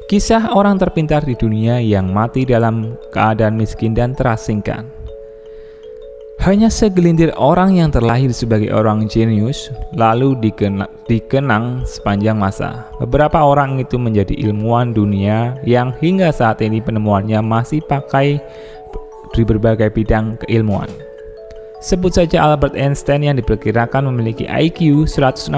Kisah orang terpintar di dunia yang mati dalam keadaan miskin dan terasingkan. Hanya segelintir orang yang terlahir sebagai orang jenius, lalu dikenang sepanjang masa. Beberapa orang itu menjadi ilmuwan dunia yang hingga saat ini penemuannya masih pakai di berbagai bidang keilmuan. Sebut saja Albert Einstein yang diperkirakan memiliki IQ 160.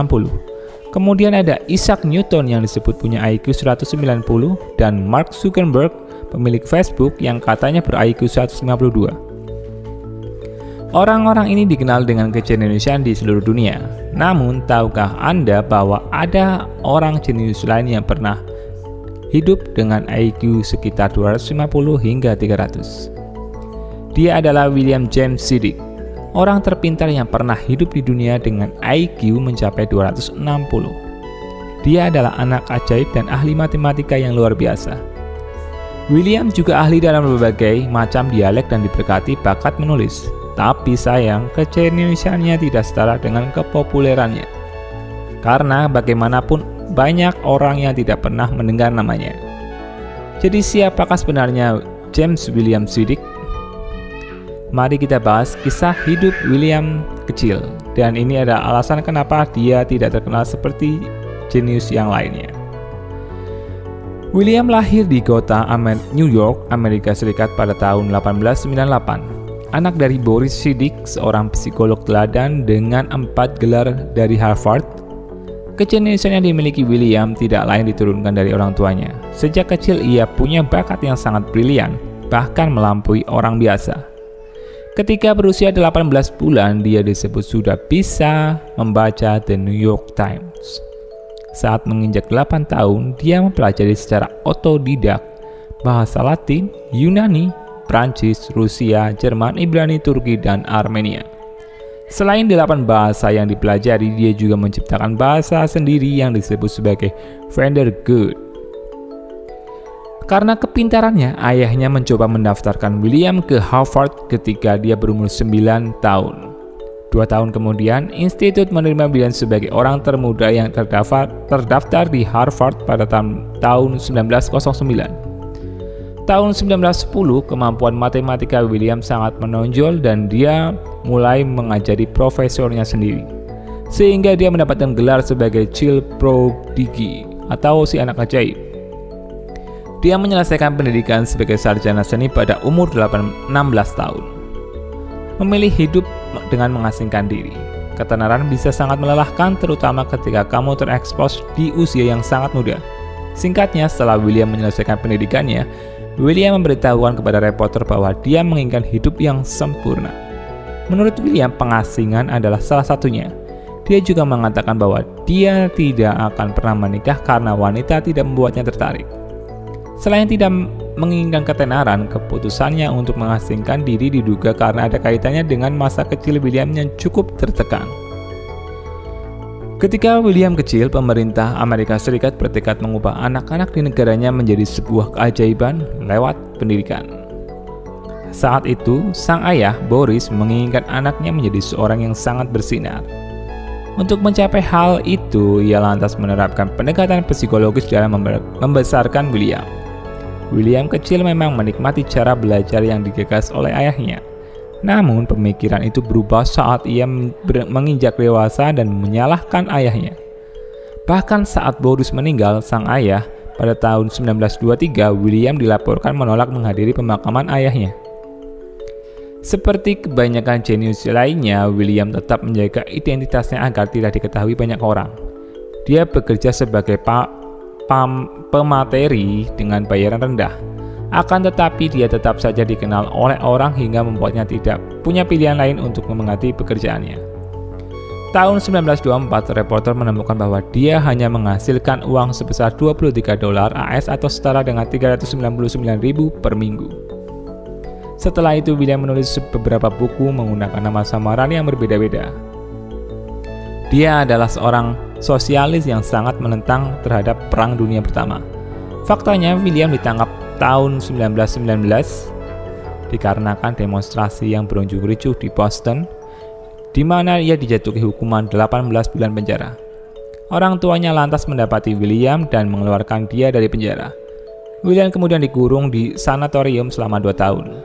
Kemudian ada Isaac Newton yang disebut punya IQ 190 dan Mark Zuckerberg, pemilik Facebook yang katanya ber-IQ 152. Orang-orang ini dikenal dengan kejeniusan di seluruh dunia. Namun, tahukah Anda bahwa ada orang jenius lain yang pernah hidup dengan IQ sekitar 250 hingga 300? Dia adalah William James Siddiq, orang terpintar yang pernah hidup di dunia dengan IQ mencapai 260. Dia adalah anak ajaib dan ahli matematika yang luar biasa. William juga ahli dalam berbagai macam dialek dan diberkati bakat menulis. Tapi sayang, kejeniusannya tidak setara dengan kepopulerannya. Karena bagaimanapun banyak orang yang tidak pernah mendengar namanya. Jadi siapakah sebenarnya James William Siddiq? Mari kita bahas kisah hidup William kecil. Dan ini ada alasan kenapa dia tidak terkenal seperti jenius yang lainnya. William lahir di kota New York, Amerika Serikat pada tahun 1898. Anak dari Boris Siddiq, seorang psikolog teladan dengan 4 gelar dari Harvard. Kejeniusan yang dimiliki William tidak lain diturunkan dari orang tuanya. Sejak kecil ia punya bakat yang sangat brilian, bahkan melampaui orang biasa. Ketika berusia 18 bulan, dia disebut sudah bisa membaca The New York Times. Saat menginjak 8 tahun, dia mempelajari secara otodidak bahasa Latin, Yunani, Prancis, Rusia, Jerman, Ibrani, Turki, dan Armenia. Selain 8 bahasa yang dipelajari, dia juga menciptakan bahasa sendiri yang disebut sebagai Vandergood. Karena kepintarannya, ayahnya mencoba mendaftarkan William ke Harvard ketika dia berumur 9 tahun. 2 tahun kemudian, institut menerima William sebagai orang termuda yang terdaftar di Harvard pada tahun 1909. Tahun 1910, kemampuan matematika William sangat menonjol dan dia mulai mengajari profesornya sendiri. Sehingga dia mendapatkan gelar sebagai Child Prodigy atau si anak ajaib. Dia menyelesaikan pendidikan sebagai sarjana seni pada umur 16 tahun. Memilih hidup dengan mengasingkan diri. Ketenaran bisa sangat melelahkan terutama ketika kamu terekspos di usia yang sangat muda. Singkatnya, setelah William menyelesaikan pendidikannya, William memberitahukan kepada reporter bahwa dia menginginkan hidup yang sempurna. Menurut William, pengasingan adalah salah satunya. Dia juga mengatakan bahwa dia tidak akan pernah menikah karena wanita tidak membuatnya tertarik. Selain tidak menginginkan ketenaran, keputusannya untuk mengasingkan diri diduga karena ada kaitannya dengan masa kecil William yang cukup tertekan. Ketika William kecil, pemerintah Amerika Serikat bertekad mengubah anak-anak di negaranya menjadi sebuah keajaiban lewat pendidikan. Saat itu, sang ayah, Boris, menginginkan anaknya menjadi seorang yang sangat bersinar. Untuk mencapai hal itu, ia lantas menerapkan pendekatan psikologis dalam membesarkan William. William kecil memang menikmati cara belajar yang digagas oleh ayahnya. Namun pemikiran itu berubah saat ia menginjak dewasa dan menyalahkan ayahnya. Bahkan saat Boris meninggal, sang ayah, pada tahun 1923, William dilaporkan menolak menghadiri pemakaman ayahnya. Seperti kebanyakan jenius lainnya, William tetap menjaga identitasnya agar tidak diketahui banyak orang. Dia bekerja sebagai pemateri dengan bayaran rendah. Akan tetapi dia tetap saja dikenal oleh orang hingga membuatnya tidak punya pilihan lain untuk memengerti pekerjaannya. Tahun 1924, reporter menemukan bahwa dia hanya menghasilkan uang sebesar $23 AS atau setara dengan 399.000 per minggu. Setelah itu, William menulis beberapa buku menggunakan nama samaran yang berbeda-beda. Dia adalah seorang sosialis yang sangat menentang terhadap Perang Dunia Pertama. Faktanya, William ditangkap tahun 1919 dikarenakan demonstrasi yang berujung ricuh di Boston, di mana ia dijatuhi hukuman 18 bulan penjara. Orang tuanya lantas mendapati William dan mengeluarkan dia dari penjara. William kemudian dikurung di sanatorium selama 2 tahun.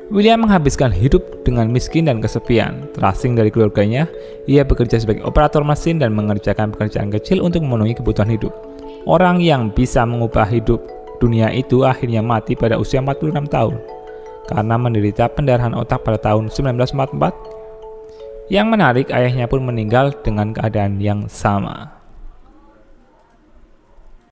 William menghabiskan hidup dengan miskin dan kesepian. Terasing dari keluarganya, ia bekerja sebagai operator mesin dan mengerjakan pekerjaan kecil untuk memenuhi kebutuhan hidup. Orang yang bisa mengubah hidup dunia itu akhirnya mati pada usia 46 tahun karena menderita pendarahan otak pada tahun 1944. Yang menarik, ayahnya pun meninggal dengan keadaan yang sama.